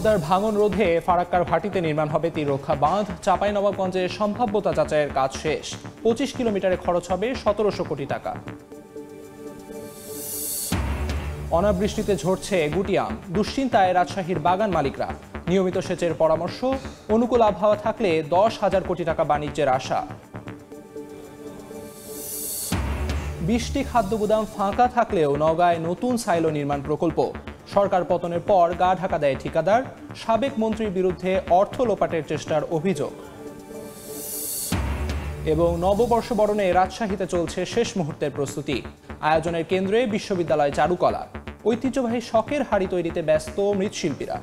পদ্মার ভাঙন রোধে ফারাক্কার ভাটিতে নির্মাণ হবে তীররক্ষা বাঁধ। চাঁপাইনবাবগঞ্জে সম্ভাব্যতা যাচাইয়ের কাজ শেষ। 25 কিলোমিটারে খরচ হবে 1700 কোটি টাকা। অনাবৃষ্টিতে ঝরছে গুটি আম, দুশ্চিন্তায় রাজশাহীর বাগান মালিকরা। নিয়মিত সেচের পরামর্শ, অনুকূল আবহাওয়া থাকলে 10,000 কোটি টাকা বাণিজ্যের আশা। 20টি খাদ্য গুদাম ফাঁকা থাকলেও নওগাঁয় নতুন সাইলো নির্মাণ প্রকল্প। সরকার পতনের পর গা ঢাকা দেয় ঠিকাদার। সাবেক মন্ত্রীর বিরুদ্ধে অর্থ লোপাটের চেষ্টার অভিযোগ। এবং নববর্ষ বরণে রাজশাহীতে চলছে শেষ মুহূর্তের প্রস্তুতি। আয়োজনের কেন্দ্রে বিশ্ববিদ্যালয় চারুকলা। ঐতিহ্যবাহী শখের হাড়ি তৈরিতে ব্যস্ত মৃৎশিল্পীরা।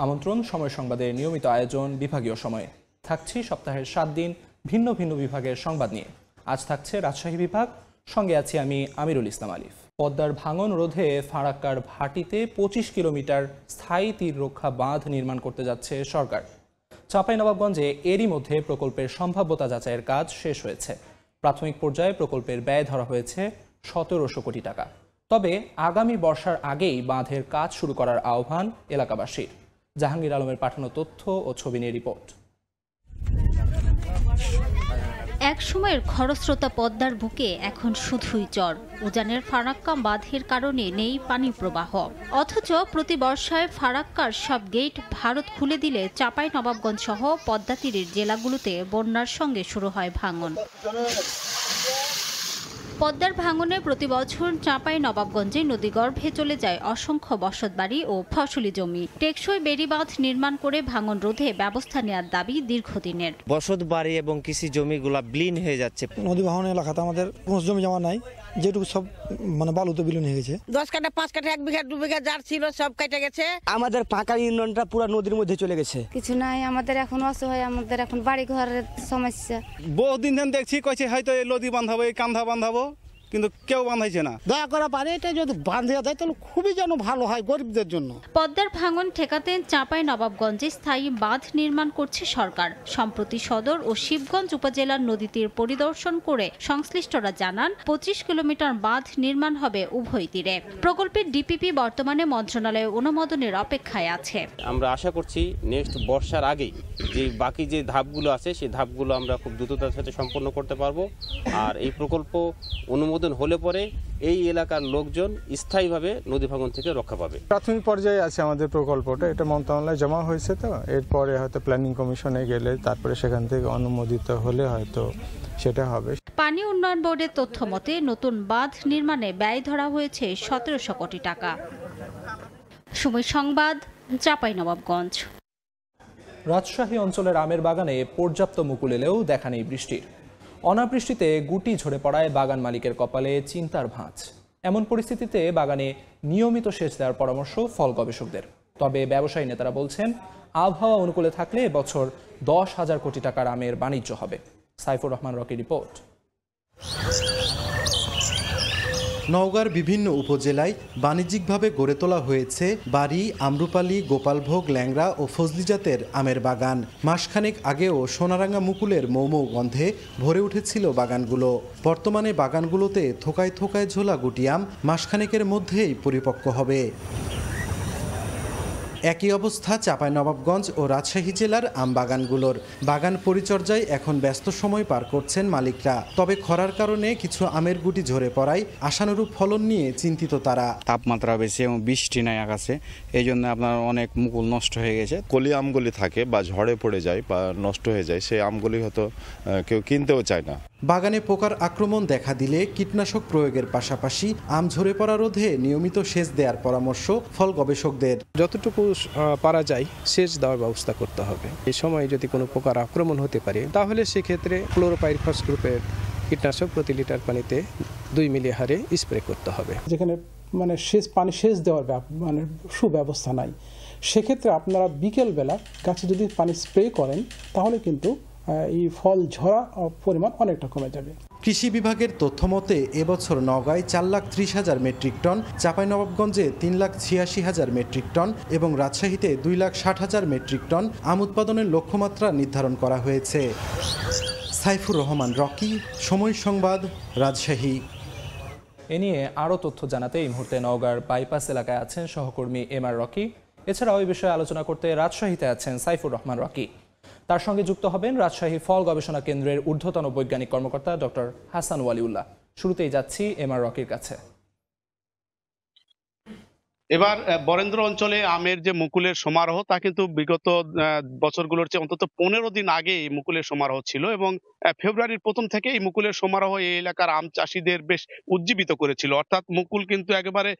আমন্ত্রণ সময় সংবাদের নিয়মিত আয়োজন বিভাগীয় সময়ে। থাকছি সপ্তাহের 7 দিন ভিন্ন ভিন্ন বিভাগের সংবাদ নিয়ে। আজ থাকছে রাজশাহী বিভাগ, সঙ্গে আছি আমি আমিরুল ইসলাম আলিফ। পদ্মার ভাঙন রোধে ফারাক্কার ভাটিতে 25 কিলোমিটার স্থায়ী তীররক্ষা বাঁধ নির্মাণ করতে যাচ্ছে সরকার। চাঁপাইনবাবগঞ্জে এরই মধ্যে প্রকল্পের সম্ভাব্যতা যাচাইয়ের কাজ শেষ হয়েছে। প্রাথমিক পর্যায়ে প্রকল্পের ব্যয় ধরা হয়েছে 1700 কোটি টাকা। তবে আগামী বর্ষার আগেই বাঁধের কাজ শুরু করার আহ্বান এলাকাবাসীর। জাহাঙ্গীর আলমের পাঠানো তথ্য ও ছবি নিয়ে রিপোর্ট। এক সময়ের খরস্রোতা পদ্মার বুকে এখন শুধুই চর। উজানের ফারাক্কা বাঁধের কারণে নেই পানি প্রবাহ, অথচ প্রতি বর্ষায় ফারাক্কার সব গেট ভারত খুলে দিলে চাঁপাইনবাবগঞ্জ সহ পদ্মা তীরের জেলাগুলোতে বন্যার সঙ্গে শুরু হয় ভাঙন। পদ্মার ভাঙনে প্রতি বছর চাঁপাইনবাবগঞ্জে নদীগর্ভে চলে যায় অসংখ্য বসতবাড়ি ও ফসলি জমি। টেকসই বেড়িবাঁধ নির্মাণ করে ভাঙন রোধে ব্যবস্থা নেওয়ার দাবি দীর্ঘদিনের। বসতবাড়ি এবং কৃষি জমিগুলা বিলীন হয়ে যাচ্ছে। নদী ভাঙন এলাকাতে আমাদের কোনো জমি জমা নাই, যেটুকু সব বালুতে বিলীন হয়ে গেছে। 10 কাঠা 5 কাঠা 1 বিঘা 2 বিঘা যার ছিল সব কেটে গেছে। আমাদের পাকা ইউনিয়নটা পুরো নদীর মধ্যে চলে গেছে। কিছু নাই, আমাদের এখন অসহায়, আমাদের এখন বাড়ি ঘরের সমস্যা। বহুদিন ধরে দেখছি কইছে হয়তো এই নদী বাঁধাবো, এই কান্ধা বাঁধাবো, কিন্তু কেউ বাঁধাইছে না। দয়া করে পারে এটা যদি বাঁধিয়ে দেয় তাহলে খুবই যেন ভালো হয় গরিবদের জন্য। পদ্মার ভাঙন ঠেকাতে চাঁপাইনবাবগঞ্জে স্থায়ী বাঁধ নির্মাণ করছে সরকার। সম্প্রতি সদর ও শিবগঞ্জ উপজেলার নদী তীর পরিদর্শন করে সংশ্লিষ্টরা জানান 25 কিলোমিটার বাঁধ নির্মাণ হবে উভয় তীরে। প্রকল্পের ডিপিপি বর্তমানে মন্ত্রণালয়ে অনুমোদনের অপেক্ষায় আছে। আমরা আশা করছি নেক্সট বর্ষার আগেই যে বাকি যে ধাপগুলো আছে সেই ধাপগুলো আমরা খুব দ্রুততার সাথে সম্পন্ন করতে পারবো। আর এই প্রকল্প অনুমোদন হলে পরে এই এলাকার লোকজন স্থায়ীভাবে নদী ভাঙন থেকে রক্ষা পাবে। প্রাথমিক পর্যায়ে আছে আমাদের প্রকল্পটা, এটা মন্ত্রণালয়ে জমা হয়েছে, তো এরপরে হয়তো প্ল্যানিং কমিশনে গেলে তারপরে সেখান থেকে অনুমোদিত হলে হয়তো সেটা হবে। পানি উন্নয়ন বোর্ডের তথ্য মতে নতুন বাঁধ নির্মাণে ব্যয় ধরা হয়েছে 1700 কোটি টাকা। সময় সংবাদ, চাঁপাইনবাবগঞ্জ। রাজশাহী অঞ্চলের আমের বাগানে পর্যাপ্ত মুকুল এলেও দেখা নেই বৃষ্টির। অনাবৃষ্টিতে গুটি ঝরে পড়ায় বাগান মালিকের কপালে চিন্তার ভাঁজ। এমন পরিস্থিতিতে বাগানে নিয়মিত সেচ দেওয়ার পরামর্শ ফল গবেষকদের। তবে ব্যবসায়ী নেতারা বলছেন, আবহাওয়া অনুকূলে থাকলে বছর 10,000 কোটি টাকার আমের বাণিজ্য হবে। সাইফুর রহমান রকির রিপোর্ট। নওগাঁর বিভিন্ন উপজেলায় বাণিজ্যিকভাবে গড়ে তোলা হয়েছে বাড়ি, আম্রপালি, গোপালভোগ, ল্যাংড়া ও ফজলি জাতের আমের বাগান। মাসখানেক আগেও সোনারাঙা মুকুলের মৌমৌ গন্ধে ভরে উঠেছিল বাগানগুলো। বর্তমানে বাগানগুলোতে থোকায় থোকায় ঝোলা গুটি আম মাসখানেকের মধ্যেই পরিপক্ক হবে। একই অবস্থা চাঁপাইনবাবগঞ্জ ও রাজশাহী জেলার আম বাগানগুলোর। বাগান পরিচর্যায় এখন ব্যস্ত সময় পার করছেন মালিকরা। তবে খরার কারণে কিছু আমের গুটি ঝরে পড়ায় আশানুরূপ ফলন নিয়ে চিন্তিত তারা। তাপমাত্রা বেশি এবং বৃষ্টি নাই আকাশে, এই জন্য আপনার অনেক মুকুল নষ্ট হয়ে গেছে। কলি আমগুলি থাকে বা ঝড়ে পড়ে যায় বা নষ্ট হয়ে যায়, সেই আমগুলি হয়তো কেউ কিনতেও চায় না। বাগানে পোকার আক্রমণ দেখা দিলে কীটনাশক প্রয়োগের পাশাপাশি আম ঝরে পড়া রোধে নিয়মিত সেচ দেওয়ার পরামর্শ ফল গবেষকদের। যতটুকু পারা যায় সেচ দেওয়ার ব্যবস্থা করতে হবে। এই সময় যদি কোনো পোকার আক্রমণ হতে পারে তাহলে সেক্ষেত্রে ক্লোরোপাইরিফস গ্রুপের কীটনাশক প্রতি লিটার পানিতে 2 মিলি হারে স্প্রে করতে হবে। যেখানে পানি সেচ দেওয়ার সুব্যবস্থা নাই, সেক্ষেত্রে আপনারা বিকেলবেলা গাছে যদি পানি স্প্রে করেন তাহলে কিন্তু এই ফল ঝরা পরিমাণ অনেকটা কমে যাবে। কৃষি বিভাগের তথ্য মতে এবছর নওগাঁয় 4,30,000 মেট্রিক টন, চাঁপাইনবাবগঞ্জে 3,86,000 মেট্রিক টন এবং রাজশাহীতে 2,60,000 মেট্রিক টন আম উৎপাদনের লক্ষ্যমাত্রা নির্ধারণ করা হয়েছে। সাইফুর রহমান রকি, সময় সংবাদ, রাজশাহী। এ নিয়ে আরও তথ্য জানাতে এই মুহূর্তে নওগাঁর বাইপাস এলাকায় আছেন সহকর্মী এমআর রকি। এছাড়াও এই বিষয়ে আলোচনা করতে রাজশাহীতে আছেন সাইফুর রহমান রকি। তার সঙ্গে যুক্ত হবেন রাজশাহী ফল গবেষণা কেন্দ্রের ঊর্ধ্বতন বৈজ্ঞানিক কর্মকর্তা ডক্টর হাসান ওয়ালিউল্লাহ। শুরুতেই যাচ্ছি এমআর রকির কাছে। এবার বরেন্দ্র অঞ্চলে আমের যে মুকুলের সমারোহ তা কিন্তু বিগত বছরগুলোর চেয়ে অন্তত 15 দিন আগে এই মুকুলের সমারোহ ছিল এবং ফেব্রুয়ারির প্রথম থেকে এই মুকুলের সমারোহ এই এলাকার আম চাষিদের বেশ উজ্জীবিত করেছিল। অর্থাৎ মুকুল কিন্তু একেবারে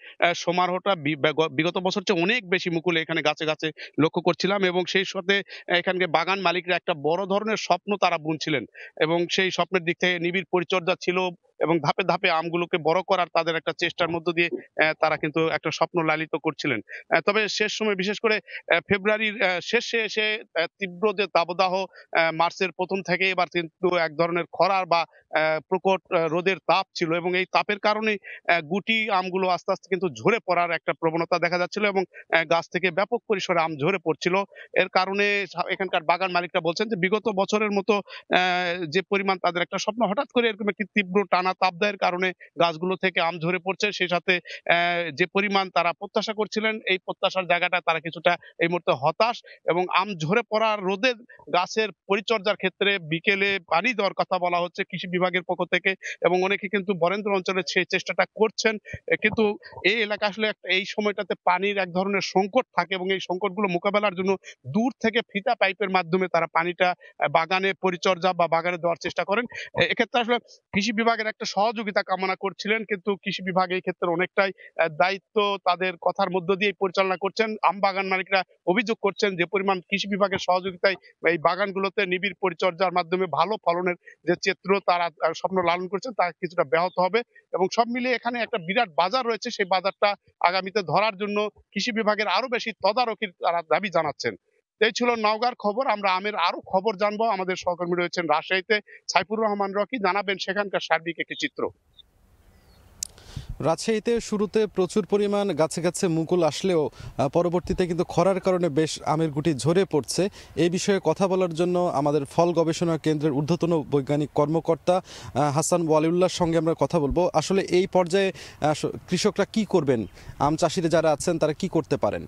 সমারোহটা বিগত বছর চেয়ে অনেক বেশি মুকুল এখানে গাছে গাছে লক্ষ্য করছিলাম এবং সেই সাথে এখানকে বাগান মালিকরা একটা বড় ধরনের স্বপ্ন তারা বুনছিলেন এবং সেই স্বপ্নের দিক থেকে নিবিড় পরিচর্যা ছিল এবং ধাপে ধাপে আমগুলোকে বড় করার তাদের একটা চেষ্টার মধ্য দিয়ে তারা কিন্তু একটা স্বপ্ন লালিত করছিলেন। তবে শেষ সময় বিশেষ করে ফেব্রুয়ারির শেষে এসে তীব্র যে দাবদাহ, মার্চের প্রথম থেকে এবার কিন্তু এক ধরনের খরার বা প্রকট রোদের তাপ ছিল এবং এই তাপের কারণে গুটি আমগুলো আস্তে আস্তে কিন্তু ঝরে পড়ার একটা প্রবণতা দেখা যাচ্ছিল এবং গাছ থেকে ব্যাপক পরিসরে আম ঝরে পড়ছিল। এর কারণে এখানকার বাগান মালিকরা বলছেন যে বিগত বছরের মতো যে পরিমাণ তাদের একটা স্বপ্ন, হঠাৎ করে এরকম একটি তীব্র টানা তাপদাহের কারণে গাছগুলো থেকে আম ঝরে পড়ছে। সেই সাথে যে পরিমাণ তারা প্রত্যাশা করছিলেন এই প্রত্যাশার জায়গাটা তারা কিছুটা এই মুহূর্তে হতাশ এবং আম ঝরে পড়ার রোদে গাছের পরিচর্যার ক্ষেত্রে বিকেলে পানি দেওয়ার কথা বলা হচ্ছে কৃষি বিভাগের পক্ষ থেকে এবং অনেকে কিন্তু বরেন্দ্র অঞ্চলে সেই চেষ্টাটা করছেন। কিন্তু এই এলাকা আসলে এই সময়টাতে পানির এক ধরনের সংকট থাকে এবং এই সংকটগুলো মোকাবেলার জন্য দূর থেকে ফিতা পাইপের মাধ্যমে তারা পানিটা বাগানে পরিচর্যা বা বাগানে দেওয়ার চেষ্টা করেন। এক্ষেত্রে আসলে কৃষি বিভাগের একটা সহযোগিতা কামনা করছিলেন, কিন্তু কৃষি বিভাগ এই ক্ষেত্রে অনেকটাই দায়িত্ব তাদের কথার মধ্য দিয়ে পরিচালনা করছেন। আম বাগান মালিকরা অভিযোগ করছেন যে পরিমাণ কৃষি বিভাগের সহযোগিতায় এই বাগানগুলোতে নিবিড় পরিচর্যার মাধ্যমে ভালো ফলনের যে চিত্র তারা স্বপ্ন লালন করছেন তা কিছুটা ব্যাহত হবে এবং সব মিলিয়ে এখানে একটা বিরাট বাজার রয়েছে। সেই বাজারটা আগামীতে ধরার জন্য কৃষি বিভাগের আরো বেশি তদারকির তারা দাবি জানাচ্ছেন। এই ছিল নওগাঁর খবর। আমরা আমের আরো খবর জানবো। আমাদের সহকর্মী রয়েছেন রাজশাহীতে, সাইফুর রহমান রকি, জানাবেন সেখানকার সার্বিক একটি চিত্র। রাজশাহীতে শুরুতে প্রচুর পরিমাণ গাছে গাছে মুকুল আসলেও পরবর্তীতে কিন্তু খরার কারণে বেশ আমের গুটি ঝরে পড়ছে। এই বিষয়ে কথা বলার জন্য আমাদের ফল গবেষণা কেন্দ্রের ঊর্ধ্বতন বৈজ্ঞানিক কর্মকর্তা হাসান ওয়ালিউল্লাহর সঙ্গে আমরা কথা বলবো। আসলে এই পর্যায়ে কৃষকরা কি করবেন, আম চাষিরা যারা আছেন তারা কি করতে পারেন?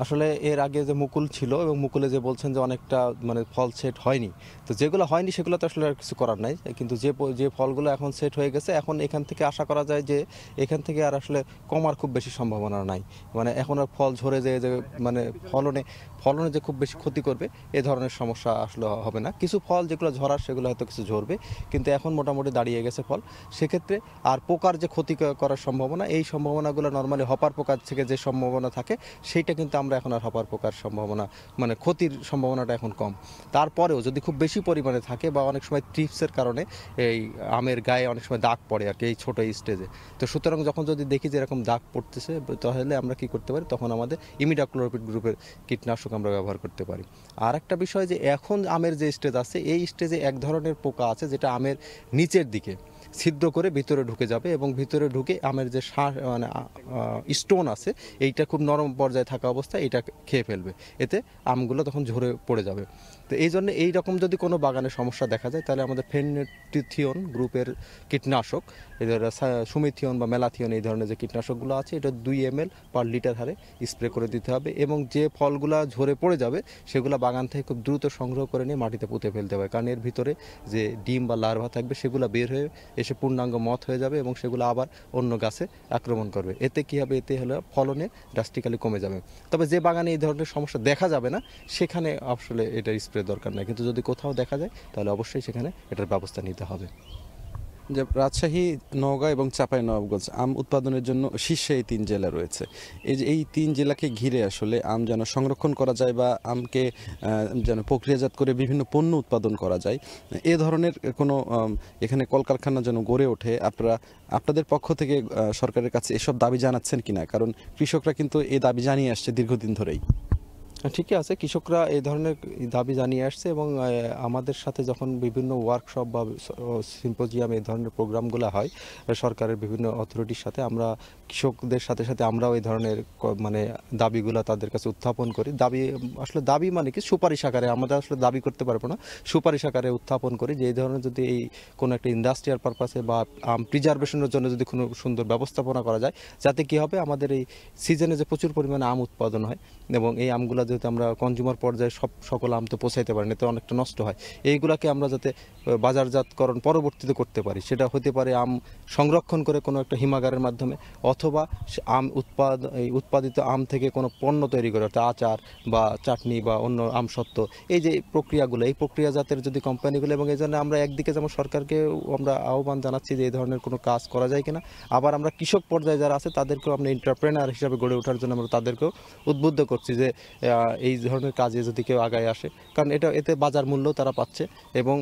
আসলে এর আগে যে মুকুল ছিল এবং মুকুলে যে বলছেন যে অনেকটা মানে ফল সেট হয়নি, তো যেগুলো হয়নি সেগুলো তো আসলে আর কিছু করার নাই, কিন্তু যে ফলগুলো এখন সেট হয়ে গেছে এখন এখান থেকে আশা করা যায় যে এখান থেকে আর আসলে কমার খুব বেশি সম্ভাবনা নাই। মানে এখন আর ফল ঝরে যে মানে ফলনে যে খুব বেশি ক্ষতি করবে এ ধরনের সমস্যা আসলে হবে না। কিছু ফল যেগুলো ঝরার সেগুলো হয়তো কিছু ঝরবে, কিন্তু এখন মোটামুটি দাঁড়িয়ে গেছে ফল। সেক্ষেত্রে আর পোকার যে ক্ষতি করার সম্ভাবনা, এই সম্ভাবনাগুলো নর্মালি হপার পোকার থেকে যে সম্ভাবনা থাকে সেইটা কিন্তু আমরা এখন আর হপার পোকার সম্ভাবনা মানে ক্ষতির সম্ভাবনাটা এখন কম। তারপরেও যদি খুব বেশি পরিমাণে থাকে বা অনেক সময় ট্রিপসের কারণে এই আমের গায়ে অনেক সময় দাগ পড়ে আর কি এই ছোটো স্টেজে, তো সুতরাং যখন যদি দেখি যে এরকম দাগ পড়তেছে তাহলে আমরা কি করতে পারি, তখন আমাদের ইমিডাক্লোরপিড গ্রুপের কীটনাশক আমরা ব্যবহার করতে পারি। আর একটা বিষয় যে এখন আমের যে স্টেজ আছে এই স্টেজে এক ধরনের পোকা আছে যেটা আমের নিচের দিকে ছিদ্র করে ভিতরে ঢুকে যাবে এবং ভিতরে ঢুকে আমের যে মানে স্টোন আছে এইটা খুব নরম পর্যায়ে থাকা অবস্থায় এটা খেয়ে ফেলবে, এতে আমগুলো তখন ঝরে পড়ে যাবে। তো এই জন্য এইরকম যদি কোনো বাগানে সমস্যা দেখা যায় তাহলে আমাদের ফেনিট্রিথিয়ন গ্রুপের কীটনাশক, এদের সুমিথিয়ন বা মেলাথিয়ন এই ধরনের যে কীটনাশকগুলো আছে এটা 2 ml পার লিটার হারে স্প্রে করে দিতে হবে এবং যে ফলগুলো ঝরে পড়ে যাবে সেগুলো বাগান থেকে খুব দ্রুত সংগ্রহ করে নিয়ে মাটিতে পুঁতে ফেলতে হবে, কারণ এর ভিতরে যে ডিম বা লার্ভা থাকবে সেগুলো বের হয়ে এসে পূর্ণাঙ্গ মথ হয়ে যাবে এবং সেগুলো আবার অন্য গাছে আক্রমণ করবে। এতে কী হবে, এতে হলে ফলনে ড্রাস্টিক্যালি কমে যাবে। তবে যে বাগানে এই ধরনের সমস্যা দেখা যাবে না সেখানে আসলে এটার স্প্রে দরকার নেই, কিন্তু যদি কোথাও দেখা যায় তাহলে অবশ্যই সেখানে এটার ব্যবস্থা নিতে হবে। যে রাজশাহী, নওগাঁ এবং চাঁপাইনবাবগঞ্জ আম উৎপাদনের জন্য শীর্ষে এই 3 জেলা রয়েছে। এই 3 জেলাকে ঘিরে আসলে আম যেন সংরক্ষণ করা যায় বা আমকে যেন প্রক্রিয়াজাত করে বিভিন্ন পণ্য উৎপাদন করা যায়, এ ধরনের কোনো এখানে কলকারখানা যেন গড়ে ওঠে, আপনাদের পক্ষ থেকে সরকারের কাছে এসব দাবি জানাচ্ছেন কিনা? কারণ কৃষকরা কিন্তু এই দাবি জানিয়ে আসছে দীর্ঘদিন ধরেই। ঠিকই আছে, কৃষকরা এই ধরনের দাবি জানিয়ে আসছে এবং আমাদের সাথে যখন বিভিন্ন ওয়ার্কশপ বা সিম্পোজিয়াম এই ধরনের প্রোগ্রামগুলো হয় সরকারের বিভিন্ন অথরিটির সাথে, আমরা কৃষকদের সাথে সাথে আমরাও এই ধরনের মানে দাবিগুলো তাদের কাছে উত্থাপন করি। আসলে দাবি মানে কি সুপারিশ আকারে, আমরা আসলে দাবি করতে পারবো না, সুপারিশ আকারে উত্থাপন করি যে এই ধরনের যদি এই কোনো একটা ইন্ডাস্ট্রিয়াল পারপাসে বা প্রিজার্ভেশনের জন্য যদি কোনো সুন্দর ব্যবস্থাপনা করা যায়, যাতে কি হবে আমাদের এই সিজনে যে প্রচুর পরিমাণে আম উৎপাদন হয় এবং এই আমগুলো যেহেতু আমরা কনজিউমার পর্যায়ে সকল আম তো পৌঁছাইতে পারি না, তো অনেকটা নষ্ট হয়, এইগুলাকে আমরা যাতে বাজারজাতকরণ পরবর্তীতে করতে পারি। সেটা হতে পারে আম সংরক্ষণ করে কোনো একটা হিমাগারের মাধ্যমে, অথবা আম উৎপাদিত আম থেকে কোনো পণ্য তৈরি করে, অর্থাৎ আচার বা চাটনি বা অন্য আমসত্ত্ব, এই যে প্রক্রিয়াগুলো, এই প্রক্রিয়াজাতের যদি কোম্পানিগুলো, এবং এই জন্য আমরা একদিকে যেমন সরকারকে আমরা আহ্বান জানাচ্ছি যে এই ধরনের কোনো কাজ করা যায় কিনা, আবার আমরা কৃষক পর্যায়ে যারা আছে তাদেরকেও আমরা এন্টারপ্রেনার হিসাবে গড়ে ওঠার জন্য আমরা তাদেরকেও উদ্বুদ্ধ করছি যে এই ধরনের কাজে যদি কেউ আগায় আসে, কারণ এতে বাজার মূল্য তারা পাচ্ছে এবং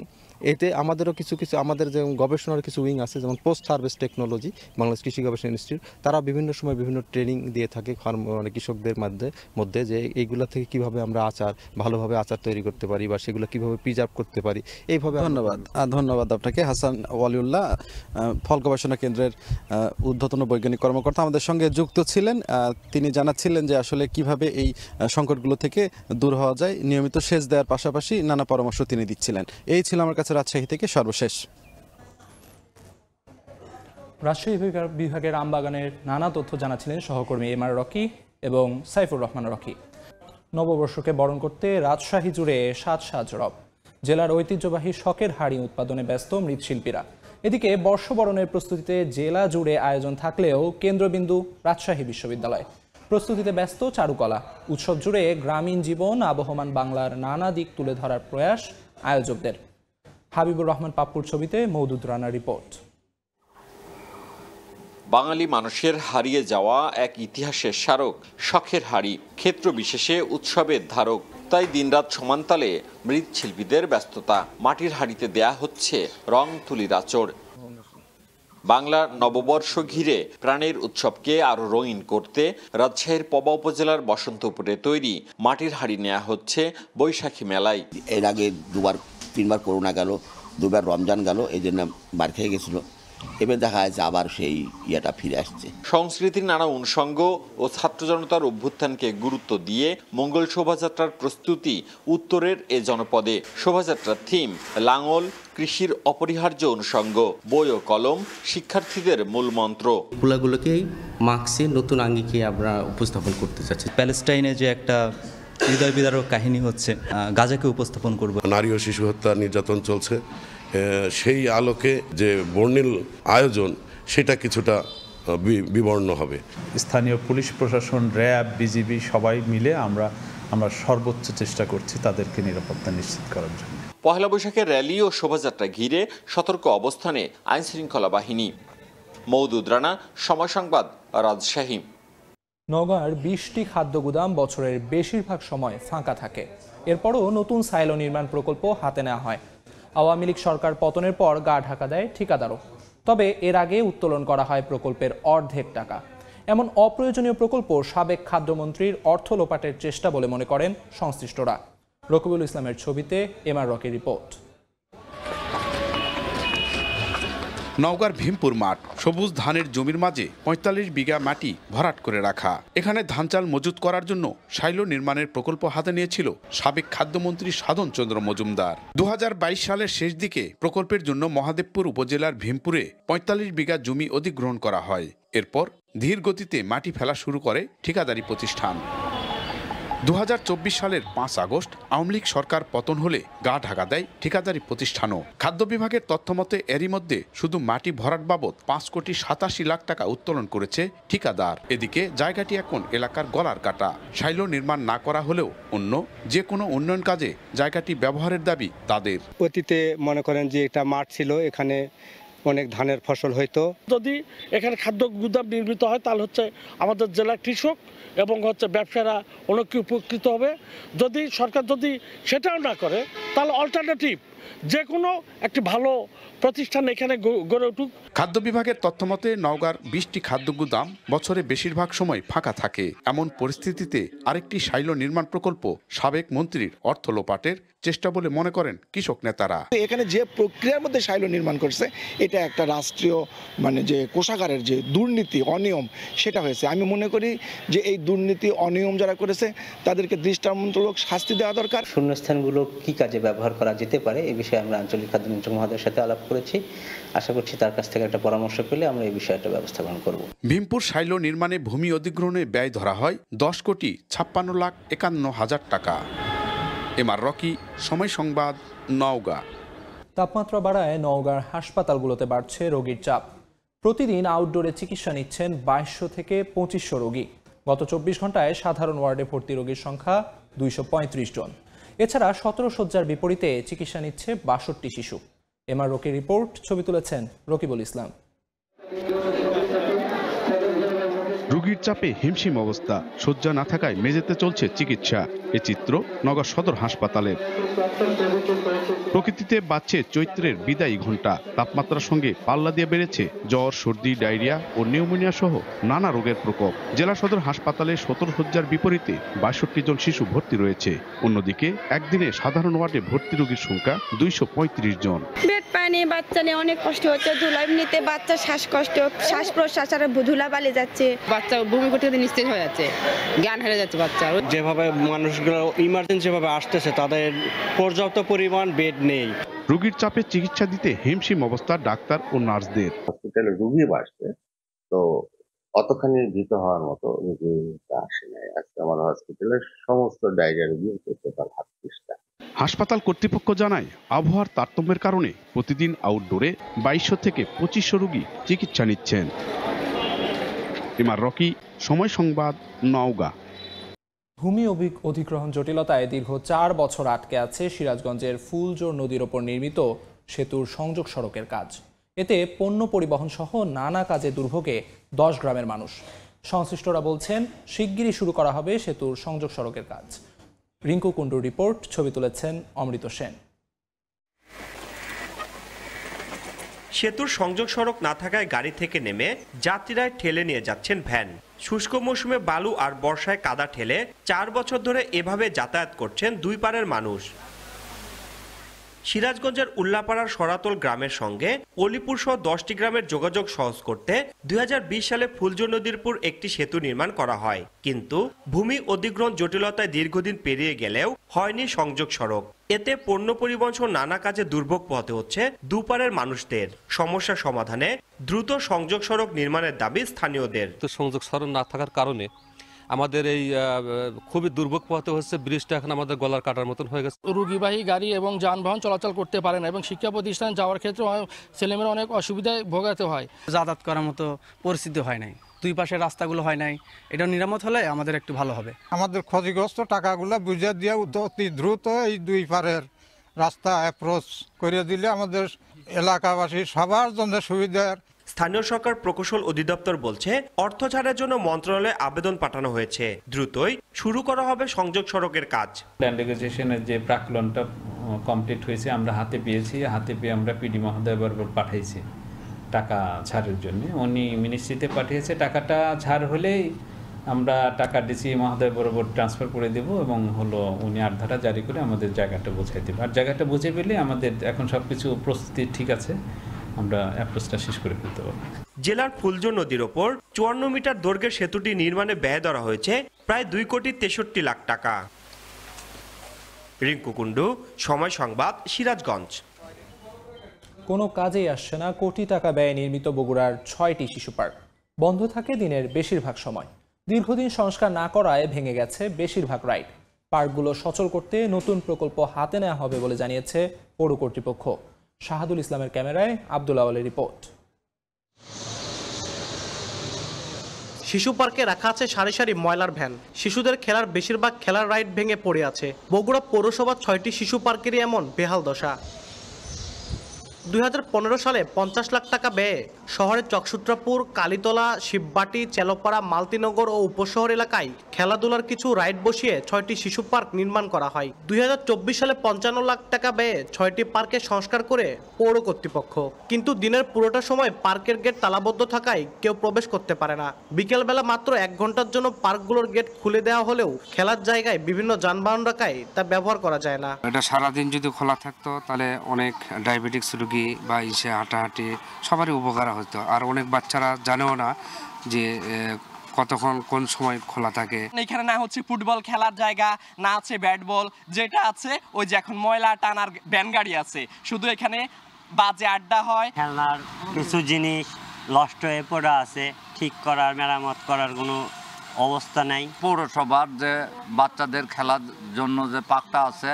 এতে আমাদেরও কিছু আমাদের যে গবেষণার কিছু উইং আছে, যেমন পোস্ট হারভেস্ট টেকনোলজি, বাংলাদেশ কৃষি গবেষণা ইনস্টিটিউট, তারা বিভিন্ন সময় বিভিন্ন ট্রেনিং দিয়ে থাকে মানে কৃষকদের মধ্যে যে এইগুলো থেকে কিভাবে আমরা ভালোভাবে আচার তৈরি করতে পারি বা সেগুলো কিভাবে প্রিজার্ভ করতে পারি। এইভাবে ধন্যবাদ আপনাকে। হাসান ওয়ালিউল্লাহ, ফল গবেষণা কেন্দ্রের ঊর্ধ্বতন বৈজ্ঞানিক কর্মকর্তা আমাদের সঙ্গে যুক্ত ছিলেন। তিনি জানাচ্ছিলেন যে আসলে কিভাবে এই সংকটগুলো থেকে দূর হওয়া যায়, নিয়মিত সেচ দেওয়ার পাশাপাশি নানা পরামর্শ তিনি দিচ্ছিলেন। এই ছিল আমার কাছে রাজশাহী থেকে সর্বশেষ। রাজশাহী বিভাগের আমবাগানের নানা তথ্য জানাচ্ছিলেন সহকর্মী এমআর রকি এবং সাইফুর রহমান রকি। নববর্ষকে বরণ করতে রাজশাহী জুড়ে সাজ রব। জেলার ঐতিহ্যবাহী শখের হাড়ি উৎপাদনে ব্যস্ত মৃৎশিল্পীরা। এদিকে বর্ষবরণের প্রস্তুতিতে জেলা জুড়ে আয়োজন থাকলেও কেন্দ্রবিন্দু রাজশাহী বিশ্ববিদ্যালয়। প্রস্তুতিতে ব্যস্ত চারুকলা। উৎসব জুড়ে গ্রামীণ জীবন, আবহমান বাংলার নানা দিক তুলে ধরার প্রয়াস আয়োজকদের। হাবিবুর রহমান পাপ্পুর ছবিতে মওদুদ রানার রিপোর্ট। বাঙালি মানুষের হারিয়ে যাওয়া এক ইতিহাসের স্মারক শখের হাড়ি, ক্ষেত্র বিশেষে উৎসবের ধারক। তাই দিনরাত সমানতালে মৃৎশিল্পীদের ব্যস্ততা। মাটির হাড়িতে দেয়া হচ্ছে রং তুলির আঁচড়। বাংলার নববর্ষ ঘিরে প্রাণের উৎসবকে আরো রঙিন করতে রাজশাহীর পবা উপজেলার বসন্তপুরে তৈরি মাটির হাড়ি নেওয়া হচ্ছে বৈশাখী মেলায়। এর আগে 2-3বার করোনা গেল, 2বার রমজান গেল, এই জন্য বার খেয়ে গেছিল। এবার দেখা যাচ্ছে আবার সেই ইয়েটা ফিরে আসছে। সংস্কৃতির নানা অনুষঙ্গ ও ছাত্র জনতার অভ্যুত্থানকে গুরুত্ব দিয়ে মঙ্গল শোভাযাত্রার প্রস্তুতি উত্তরের এ জনপদে। শোভাযাত্রার থিম লাঙল, কৃষির অপরিহার্য অনুষঙ্গ, বই ও কলম শিক্ষার্থীদের মূল মন্ত্র। এগুলোকেই মার্কসে নতুন আঙ্গিকে আমরা উপস্থাপন করতে চাচ্ছি। প্যালেস্টাইনে যে একটা হৃদয় বিদারক কাহিনী হচ্ছে, গাজাকে উপস্থাপন করব। নারী ও শিশু হত্যা, নির্যাতন চলছে, সেই আলোকে যে বর্ণিল আয়োজন সেটা কিছুটা বিবর্ণ হবে। স্থানীয় পুলিশ প্রশাসন, র্যাব, বিজিবি সবাই মিলে আমরা সর্বোচ্চ চেষ্টা করছি তাদেরকে নিরাপত্তা নিশ্চিত করার জন্য। পহেলা বৈশাখের র্যালি ও শোভাযাত্রা ঘিরে সতর্ক অবস্থানে আইনশৃঙ্খলা বাহিনী। মওদুদ রানা, সময় সংবাদ, রাজশাহী। নওগাঁর 20টি খাদ্য গুদাম বছরের বেশিরভাগ সময় ফাঁকা থাকে। এরপরও নতুন সাইলো নির্মাণ প্রকল্প হাতে নেওয়া হয়। আওয়ামী লীগ সরকার পতনের পর গা ঢাকা দেয় ঠিকাদারও। তবে এর আগে উত্তোলন করা হয় প্রকল্পের অর্ধেক টাকা। এমন অপ্রয়োজনীয় প্রকল্প সাবেক খাদ্যমন্ত্রীর অর্থ লোপাটের চেষ্টা বলে মনে করেন সংশ্লিষ্টরা। রকিবুল ইসলামের ছবিতে এমআর রকির রিপোর্ট। নওগাঁর ভীমপুর মাঠ, সবুজ ধানের জমির মাঝে 45 বিঘা মাটি ভরাট করে রাখা। এখানে ধান চাল মজুত করার জন্য সাইলো নির্মাণের প্রকল্প হাতে নিয়েছিল সাবেক খাদ্যমন্ত্রী সাধন চন্দ্র মজুমদার। 2022 সালের শেষ দিকে প্রকল্পের জন্য মহাদেবপুর উপজেলার ভীমপুরে 45 বিঘা জমি অধিগ্রহণ করা হয়। এরপর ধীর গতিতে মাটি ফেলা শুরু করে ঠিকাদারি প্রতিষ্ঠান। 2024 সালের 5 আগস্ট আওয়ামী লীগ সরকার পতন হলে গা ঢাকা দেয় ঠিকাদারি প্রতিষ্ঠানও। খাদ্য বিভাগের তথ্যমতে এরই মধ্যে শুধু মাটি ভরাট বাবদ 5,87,00,000 টাকা উত্তোলন করেছে ঠিকাদার। এদিকে জায়গাটি এখন এলাকার গলার কাটা। সাইলো নির্মাণ না করা হলেও অন্য যে কোনো উন্নয়ন কাজে জায়গাটি ব্যবহারের দাবি তাদের। অতীতে মনে করেন যে এটা মাঠ ছিল, এখানে অনেক ধানের ফসল হইতো। যদি এখানে খাদ্য গুদাম নির্মিত হয় তাহলে হচ্ছে আমাদের জেলার কৃষক এবং ব্যবসায়ীরা অনেক উপকৃত হবে। যদি সরকার সেটাও না করে তাহলে অল্টারনেটিভ যে কোনো একটি ভালো প্রতিষ্ঠান এখানে গড়ে উঠুক। খাদ্য বিভাগের তথ্যমতে নওগাঁর 20টি খাদ্য গুদাম বছরে বেশিরভাগ সময় ফাঁকা থাকে। এমন পরিস্থিতিতে আরেকটি সাইলো নির্মাণ প্রকল্প সাবেক মন্ত্রীর অর্থ লোপাটের চেষ্টা বলে মনে করেন কৃষক নেতারা। এখানে যে প্রক্রিয়ার মধ্যে সাইলো নির্মাণ করছে এটা একটা রাষ্ট্রীয় যে কোষাগারের যে দুর্নীতি অনিয়ম সেটা হয়েছে। আমি মনে করি যে এই দুর্নীতি অনিয়ম যারা করেছে তাদেরকে দৃষ্টান্তমূলক শাস্তি দেওয়া দরকার। শূন্যস্থানগুলো কি কাজে ব্যবহার করা যেতে পারে এই বিষয়ে আমরা আঞ্চলিক খাদ্য মন্ত্রক মহোদয়ের সাথে আলাপ করেছি। আশা করছি তার কাছ থেকে একটা পরামর্শ পেলে আমরা এই বিষয়ে একটা ব্যবস্থা গ্রহণ করব। ভীমপুর সাইলো নির্মাণে ভূমি অধিগ্রহণে ব্যয় ধরা হয় 10,56,51,000 টাকা। এমআর রকি, সময় সংবাদ, নওগাঁ। তাপমাত্রা বাড়ায় নওগাঁর হাসপাতালগুলোতে বাড়ছে রোগীর চাপ। প্রতিদিন আউটডোরে চিকিৎসা নিচ্ছেন 2200 থেকে 2500 রোগী। গত 24 ঘন্টায় সাধারণ ওয়ার্ডে ভর্তি রোগীর সংখ্যা 235 জন। এছাড়া 17 শয্যার বিপরীতে চিকিৎসা নিচ্ছে 62 শিশু। এমআর রকির রিপোর্ট, ছবি তুলেছেন রকিবুল ইসলাম। রোগীর চাপে হিমশিম অবস্থা, শয্যা না থাকায় মেঝেতে চলছে চিকিৎসা। এ চিত্র নওগাঁ সদর হাসপাতালের। প্রকৃতিতে বাজছে চৈত্রের বিদায়ী ঘণ্টা। তাপমাত্রার সঙ্গে পাল্লা দিয়ে বেড়েছে জ্বর, সর্দি, ডায়রিয়া ও নিউমোনিয়া সহ নানা রোগের প্রকোপ। জেলা সদর হাসপাতালে 17 শয্যার বিপরীতে 62 জন শিশু ভর্তি রয়েছে। অন্যদিকে একদিনে সাধারণ ওয়ার্ডে ভর্তি রোগীর সংখ্যা 235 জন। বেড পায়নি, বাচ্চা নিয়ে অনেক কষ্ট হচ্ছে। ধুলা এমনিতে বাচ্চা শ্বাসকষ্ট, শ্বাস প্রশ্বাস আর ধুলা বালি যাচ্ছে। বাচ্চা ভূমি করতে নিশ্চিত হয়ে যাচ্ছে, জ্ঞান হারিয়ে যাচ্ছে বাচ্চা। যেভাবে মানুষগুলো ইমার্জেন্সি ভাবে আসতেছে তাদের পর্যাপ্ত পরিমাণ বেড নেই। রোগীর চাপে চিকিৎসা দিতে হিমশিম অবস্থা ডাক্তার ও নার্সদের। হসপিটালে রুগী বাড়ছে, তো অতখানি ভীত হওয়ার মতো রুগী আসে নাই। আজকে আমার হসপিটালের সমস্ত ডায়রিয়া রুগী টোটাল 38টা। হাসপাতাল কর্তৃপক্ষ জানায় আবহাওয়ার তারতম্যের কারণে প্রতিদিন আউটডোরে 2200 থেকে 2500 রোগী চিকিৎসা নিচ্ছেন। এমআর রকি, সময় সংবাদ, নওগাঁ। ভূমি অধিগ্রহণ জটিলতায় দীর্ঘ 4 বছর আটকে আছে সিরাজগঞ্জের ফুলজোর নদীর ওপর নির্মিত সেতুর সংযোগ সড়কের কাজ। এতে পণ্য পরিবহন সহ নানা কাজে দুর্ভোগে 10 গ্রামের মানুষ। সংশ্লিষ্টরা বলছেন শিগগিরই শুরু করা হবে সেতুর সংযোগ সড়কের কাজ। রিঙ্কু কুণ্ডুর রিপোর্ট, ছবি তুলেছেন অমৃত সেন। সেতুর সংযোগ সড়ক না থাকায় গাড়ি থেকে নেমে যাত্রীরা ঠেলে নিয়ে যাচ্ছেন ভ্যান। শুষ্ক মৌসুমে বালু আর বর্ষায় কাদা ঠেলে 4 বছর ধরে এভাবে যাতায়াত করছেন দুই পারের মানুষ। সিরাজগঞ্জের উল্লাপাড়ার সরাতল গ্রামের সঙ্গে অলিপুর সহ 10টি গ্রামের যোগাযোগ সহজ করতে 2020 সালে ফুলজোর নদীর উপর একটি সেতু নির্মাণ করা হয়। কিন্তু ভূমি অধিগ্রহণ জটিলতায় দীর্ঘদিন পেরিয়ে গেলেও হয়নি সংযোগ সড়ক। এতে পণ্য পরিবহন সহ নানা কাজে দুর্ভোগ পোহাতে হচ্ছে দুপারের মানুষদের। সমস্যা সমাধানে দ্রুত সংযোগ সড়ক নির্মাণের দাবি স্থানীয়দের। সংযোগ সড়ক না থাকার কারণে আমাদের এই খুবই দুর্ভোগ পোহাতে হচ্ছে। ব্রিজটা এখন আমাদের গলার কাটার মতন হয়ে গেছে। রোগীবাহী গাড়ি এবং যানবাহন চলাচল করতে পারে না এবং শিক্ষা প্রতিষ্ঠান যাওয়ার ক্ষেত্রে ছেলেমেয়েরা অনেক অসুবিধায় ভোগাতে হয়। যাতায়াত করার মতো পরিস্থিতি হয় নাই, দুই পাশে রাস্তাগুলো হয় নাই। এটা নিরামত হলে আমাদের একটু ভালো হবে। আমাদের ক্ষতিগ্রস্ত টাকাগুলো বুঝে দিয়ে অতি দ্রুত এই দুই পারের রাস্তা অ্যাপ্রোচ করে দিলে আমাদের এলাকাবাসী সবার জন্য সুবিধার। স্থানীয় সরকার প্রকৌশল অধিদপ্তর বলছে অর্থ ছাড়ের জন্য মন্ত্রণালয়ে আবেদন পাঠানো হয়েছে। দ্রুতই শুরু করা হবে সংযোগ সড়কের কাজ। ল্যান্ড নেগোসিয়েশনের যে প্রাক্কলনটা কমপ্লিট হয়েছে আমরা হাতে পেয়েছি, হাতে পেয়ে আমরা পিডি মহোদয় বরাবর পাঠাইছি টাকা ছাড়ের জন্য। উনি মিনিস্ট্রিতে পাঠিয়েছে, টাকাটা ছাড় হলেই আমরা টাকা ডিসি মহোদয় বরাবর ট্রান্সফার করে দেব এবং উনি 8 ধারা জারি করে আমাদের জায়গাটা বুঝিয়ে দেব। আর জায়গাটা বুঝে পেলে আমাদের এখন সবকিছু প্রস্তুতি ঠিক আছে, আমরা অ্যাপ্রোচটা শেষ করে ফেলতে পারব। জেলার ফুলজোর নদীর ওপর 54 মিটার দৈর্ঘ্যের সেতুটি নির্মাণে ব্যয় ধরা হয়েছে প্রায় 2,63,00,000 টাকা। রিঙ্কু কুণ্ডু, সময় সংবাদ, সিরাজগঞ্জ। কোনো কাজেই আসছে না কোটি টাকা ব্যয়ে নির্মিত বগুড়ার 6টি শিশু পার্ক। বন্ধ থাকে দিনের বেশিরভাগ সময়। দীর্ঘদিন সংস্কার না করায় ভেঙে গেছে বেশিরভাগ রাইড। পার্কগুলো সচল করতে নতুন প্রকল্প হাতে নেওয়া হবে বলে জানিয়েছে পৌর কর্তৃপক্ষ। শাহাদুল ইসলামের ক্যামেরায় আব্দুল আওয়ালের রিপোর্ট। শিশু পার্কে রাখা আছে সারি সারি ময়লার ভ্যান। শিশুদের খেলার বেশিরভাগ খেলার রাইড ভেঙে পড়ে আছে। বগুড়া পৌরসভার 6টি শিশু পার্কেরই এমন বেহাল দশা। 2015 সালে 50 লাখ টাকা ব্যয়ে শহরের চকসূত্রাপুর, কালীতলা, শিববাটি, চেলপাড়া, মালতীনগর ও উপশহর এলাকায় খেলাধুলার কিছু রাইড বসিয়ে 6টি শিশু পার্ক নির্মাণ করা হয়। 2024 সালে 55 লাখ টাকা ব্যয়ে 6টি পার্কে সংস্কার করে পৌর কর্তৃপক্ষ। কিন্তু দিনের পুরোটা সময় পার্কের গেট তালাবদ্ধ থাকায় কেউ প্রবেশ করতে পারে না। বিকেলবেলা মাত্র 1 ঘন্টার জন্য পার্কগুলোর গেট খুলে দেওয়া হলেও খেলার জায়গায় বিভিন্ন যানবাহন রাখায় তা ব্যবহার করা যায় না। এটা সারাদিন যদি খোলা থাকতো তাহলে অনেক ডায়াবেটিক্স রোগী বা ইসে হাঁটাহাঁটি সবারই উপকার হতো। আর অনেক বাচ্চারা জানেও না যে কতক্ষণ কোন সময় খোলা থাকে। এখানে না হচ্ছে ফুটবল খেলার জায়গা, না আছে ব্যাট বল, যেটা আছে ওই যে এখন ময়লা টানার ভ্যান গাড়ি আছে, শুধু এখানে বাজে আড্ডা হয়। খেলনার কিছু জিনিস নষ্ট হয়ে পড়ে আছে, ঠিক করার মেরামত করার কোনো অবস্থা নাই। পৌরসভার যে বাচ্চাদের খেলার জন্য যে পার্কটা আছে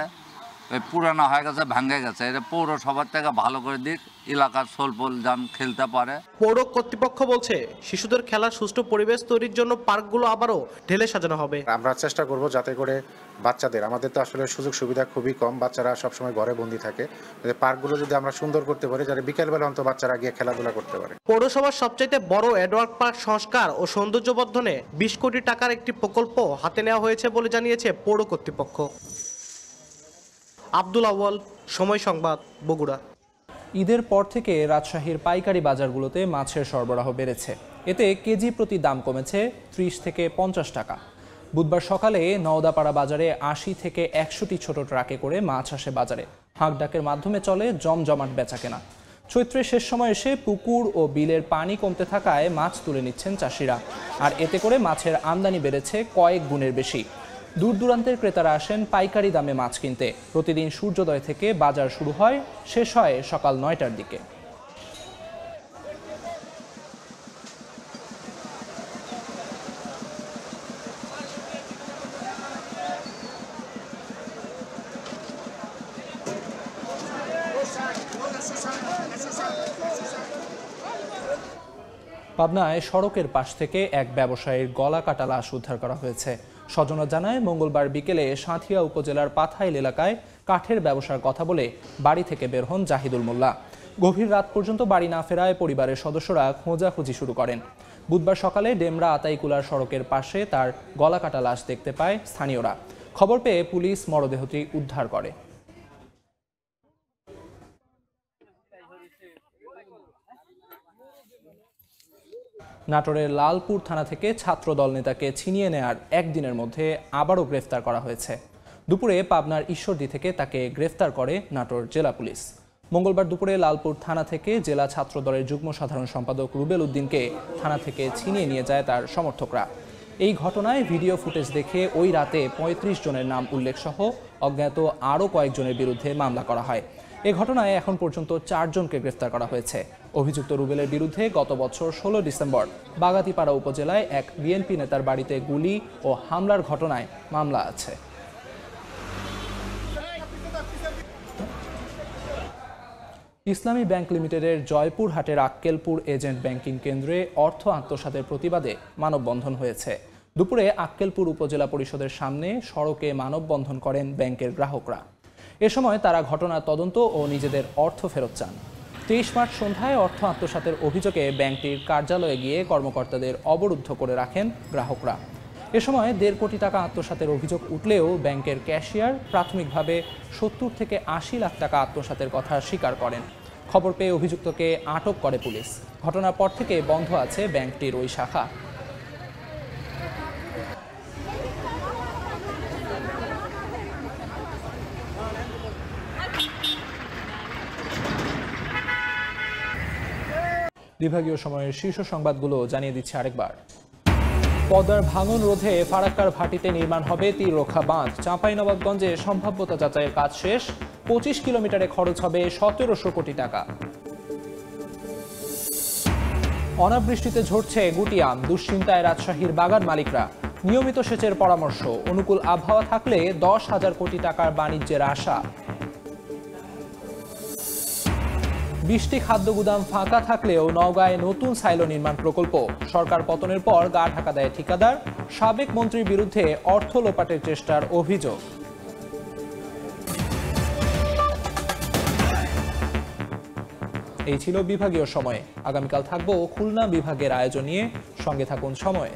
পুরানো হয়ে গেছে, ভেঙে গেছে। এটা পৌরসভার থেকে ভালো করে দিক, এলাকার সোলপোল যান খেলতে পারে। পৌর কর্তৃপক্ষ বলছে শিশুদের খেলার সুষ্ঠু পরিবেশ তৈরির জন্য পার্কগুলো আবারও ঢেলে সাজানো হবে। আমরা চেষ্টা করব যাতে করে বাচ্চাদের, আমাদের তো আসলে সুযোগ সুবিধা খুবই কম, বাচ্চারা সবসময় ঘরে বন্দি থাকে, পার্কগুলো যদি আমরা সুন্দর করতে পারি যাতে বিকেলবেলা অন্তত বাচ্চারা গিয়ে খেলাধুলা করতে পারে। পৌরসভার সবচাইতে বড় এডওয়ার্ড পার্ক সংস্কার ও সৌন্দর্যবর্ধনে 20 কোটি টাকার একটি প্রকল্প হাতে নেওয়া হয়েছে বলে জানিয়েছে পৌর কর্তৃপক্ষ। আব্দুল আউয়াল, সময় সংবাদ, বগুড়া। ঈদের পর থেকে রাজশাহীর পাইকারি বাজারগুলোতে মাছের সরবরাহ বেড়েছে। এতে কেজি প্রতি দাম কমেছে 30 থেকে 50 টাকা। বুধবার সকালে নওদাপাড়া বাজারে 80 থেকে 100টি ছোট ট্রাকে করে মাছ আসে বাজারে। হাঁকডাকের মাধ্যমে চলে জমজমাট বেচাকেনা। চৈত্রের শেষ সময় এসে পুকুর ও বিলের পানি কমতে থাকায় মাছ তুলে নিচ্ছেন চাষিরা, আর এতে করে মাছের আমদানি বেড়েছে কয়েক গুণের বেশি। দূর দূরান্তের ক্রেতারা আসেন পাইকারি দামে মাছ কিনতে। প্রতিদিন সূর্যোদয় থেকে বাজার শুরু হয়, শেষ হয় সকাল 9টার দিকে। পাবনায় সড়কের পাশ থেকে এক ব্যবসায়ীর গলা কাটা লাশ উদ্ধার করা হয়েছে। স্বজনরা জানায়, মঙ্গলবার বিকেলে সাঁথিয়া উপজেলার পাথাইল এলাকায় কাঠের ব্যবসার কথা বলে বাড়ি থেকে বের হন জাহিদুল মোল্লা। গভীর রাত পর্যন্ত বাড়ি না ফেরায় পরিবারের সদস্যরা খোঁজাখুঁজি শুরু করেন। বুধবার সকালে ডেমরা আতাইকুলার সড়কের পাশে তার গলা কাটা লাশ দেখতে পায় স্থানীয়রা। খবর পেয়ে পুলিশ মরদেহটি উদ্ধার করে। নাটোরের লালপুর থানা থেকে ছাত্রদল নেতাকে ছিনিয়ে নেয়ার একদিনের মধ্যে আবারও গ্রেফতার করা হয়েছে। দুপুরে পাবনার ঈশ্বরদী থেকে তাকে গ্রেফতার করে নাটোর জেলা পুলিশ। মঙ্গলবার দুপুরে লালপুর থানা থেকে জেলা ছাত্রদলের যুগ্ম সাধারণ সম্পাদক রুবেল উদ্দিনকে থানা থেকে ছিনিয়ে নিয়ে যায় তার সমর্থকরা। এই ঘটনায় ভিডিও ফুটেজ দেখে ওই রাতে 35 জনের নাম উল্লেখ সহ অজ্ঞাত আরও কয়েকজনের বিরুদ্ধে মামলা করা হয়। এ ঘটনায় এখন পর্যন্ত 4 জনকে গ্রেফতার করা হয়েছে। অভিযুক্ত রুবেলের বিরুদ্ধে গত বছর 16 ডিসেম্বর বাগাতিপাড়া উপজেলায় এক বিএনপি নেতার বাড়িতে গুলি ও হামলার ঘটনায় মামলা আছে। ইসলামী ব্যাংক লিমিটেডের জয়পুরহাটের আক্কেলপুর এজেন্ট ব্যাংকিং কেন্দ্রে অর্থ আত্মসাতের প্রতিবাদে মানববন্ধন হয়েছে। দুপুরে আক্কেলপুর উপজেলা পরিষদের সামনে সড়কে মানববন্ধন করেন ব্যাংকের গ্রাহকরা। এ সময় তারা ঘটনার তদন্ত ও নিজেদের অর্থ ফেরত চান। 23 মার্চ সন্ধ্যায় অর্থ আত্মসাতের অভিযোগে ব্যাংকটির কার্যালয়ে গিয়ে কর্মকর্তাদের অবরুদ্ধ করে রাখেন গ্রাহকরা। এ সময় 1.5 কোটি টাকা আত্মসাতের অভিযোগ উঠলেও ব্যাংকের ক্যাশিয়ার প্রাথমিকভাবে 70 থেকে 80 লাখ টাকা আত্মসাতের কথা স্বীকার করেন। খবর পেয়ে অভিযুক্তকে আটক করে পুলিশ। ঘটনার পর থেকে বন্ধ আছে ব্যাংকটির ওই শাখা। বিভাগীয় সময়ের শীর্ষ সংবাদগুলো জানিয়ে দিচ্ছে আরেকবার। পদ্মার ভাঙন রোধে ফারাক্কার ভাটিতে নির্মাণ হবে তীর রক্ষা বাঁধ। চাঁপাইনবাবগঞ্জে সম্ভাব্যতা যাচাইয়ের কাজ শেষ। 25 কিলোমিটারে খরচ হবে 1700 কোটি টাকা। অনাবৃষ্টিতে ঝরছে গুটি আম, দুশ্চিন্তায় রাজশাহীর বাগান মালিকরা। নিয়মিত সেচের পরামর্শ, অনুকূল আবহাওয়া থাকলে 10,000 কোটি টাকার বাণিজ্যের আশা। 20টি খাদ্য গুদাম ফাঁকা থাকলেও নওগাঁয় নতুন সাইলো নির্মাণ প্রকল্প। সরকার পতনের পর গা ঢাকা দেয় ঠিকাদার। সাবেক মন্ত্রীর বিরুদ্ধে অর্থ লোপাটের চেষ্টার অভিযোগ। এই ছিল বিভাগীয় সময়ে। আগামীকাল থাকবো খুলনা বিভাগের আয়োজন নিয়ে, সঙ্গে থাকুন সময়ে।